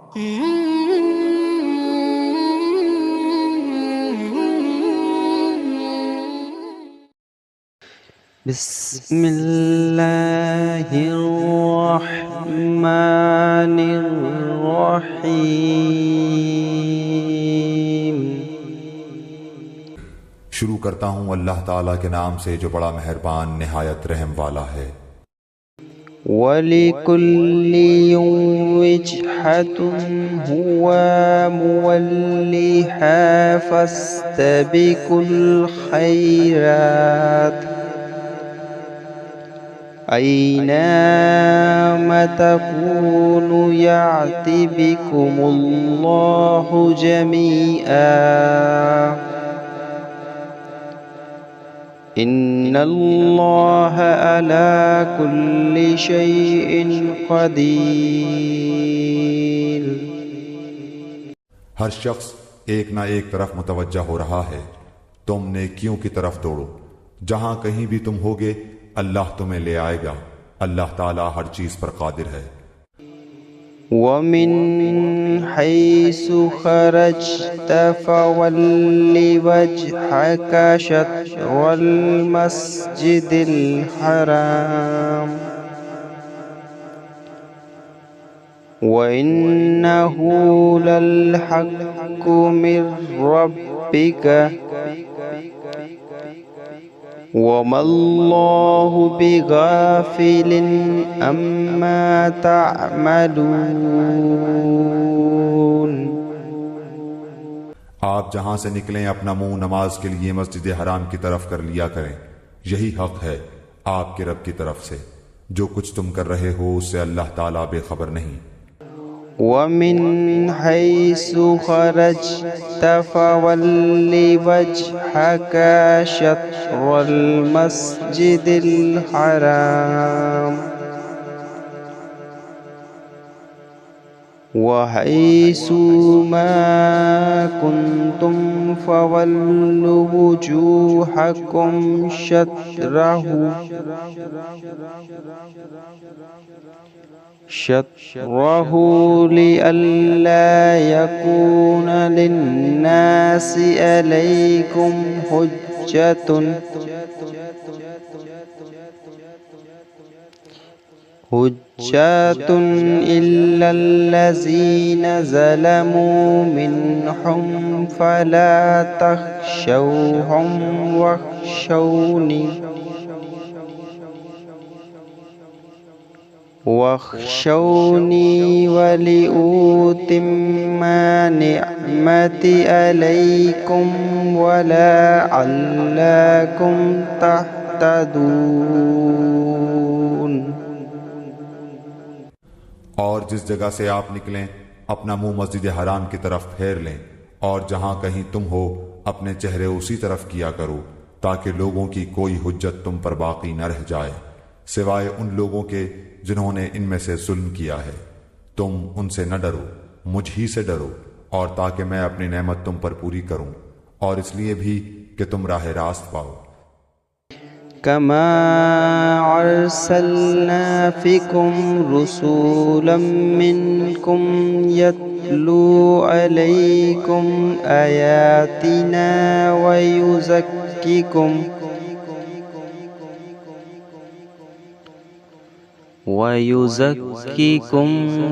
बिस्मिल्लाहिर्रहमानिर्रहीम। शुरू करता हूँ अल्लाह ताला के नाम से जो बड़ा मेहरबान निहायत रहम वाला है। वलिकुल्लिन विजहतुन हुवा मुवल्लिहा फस्तबिकुल खैरात ऐनमा तकूनु याति बिकुमुल्लाहु जमीआ इन्नल्लाह अला कुल्लि शैइन क़दीर। हर शख्स एक ना एक तरफ मुतवज्जा हो रहा है, तुम नेकियों की तरफ दौड़ो। जहां कहीं भी तुम होगे अल्लाह तुम्हें ले आएगा। अल्लाह ताला हर चीज पर कादिर है। वमिन हैसु खरजत फवल्लि वजहक शत्रल मस्जिदिल हराम व इन्नहु लल हक्कु मिर रब्बिक वमल्लाहु बिगाफिलिन अम्मा ताअमलून। आप जहां से निकलें अपना मुंह नमाज के लिए मस्जिद हराम की तरफ कर लिया करें। यही हक है आपके रब की तरफ से। जो कुछ तुम कर रहे हो उससे अल्लाह ताला बेखबर नहीं। वमिन हैसु खरजत फवल्लि वजहक शत्रल मस्जिदिल हराम व हैसु मा कुंतुम फवल्लु वुजूहकुम शत्रहु लिअल्ला यकून लिन्नासि अलैकुम हुज्जतुन इल्लल्लज़ीना ज़लमू मिनहुम फला तख़शौहुम वख़शौनी वलिउतिम्मा निअमती अलैकुम वलअल्लकुम तहतदून। और जिस जगह से आप निकलें अपना मुंह मस्जिद हराम की तरफ फेर लें, और जहां कहीं तुम हो अपने चेहरे उसी तरफ किया करो, ताकि लोगों की कोई हुज्जत तुम पर बाकी न रह जाए सिवाय उन लोगों के जिन्होंने इनमें से जुल्म किया है। तुम उनसे न डरो, मुझ ही से डरो, और ताकि मैं अपनी नेमत तुम पर पूरी करूं, और इसलिए भी कि तुम राह रास्त पाओ। कमा अर्सलना फिकुम रुसूलन मिनकुम यत्लू अलैकुम आयातिना वयुज़क्किकुम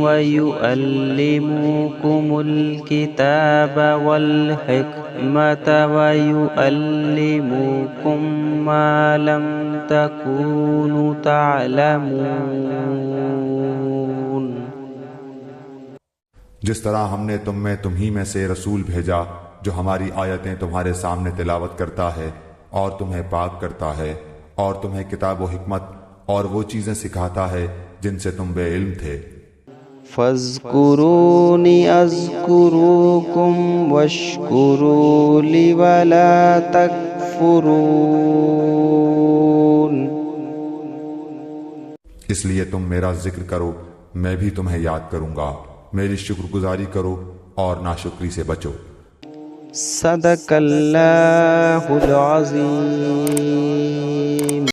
वयुअल्लिमुकुमुल किताब वल हिकमत वयुअल्लिमुकुम मा लम तकूनु ताअलमून। जिस तरह हमने तुम ही में से रसूल भेजा जो हमारी आयतें तुम्हारे सामने तिलावत करता है और तुम्हें पाक करता है और तुम्हें किताब व हिकमत और वो चीजें सिखाता है जिनसे तुम बेइल्म थे। फज़्कुरूनी अज़्कुरुकुम वश्कुरू ली वला तकफुरून। इसलिए तुम मेरा जिक्र करो, मैं भी तुम्हें याद करूंगा। मेरी शुक्रगुजारी करो और नाशुक्री से बचो। सदक़ल्लाहुल अज़ीम।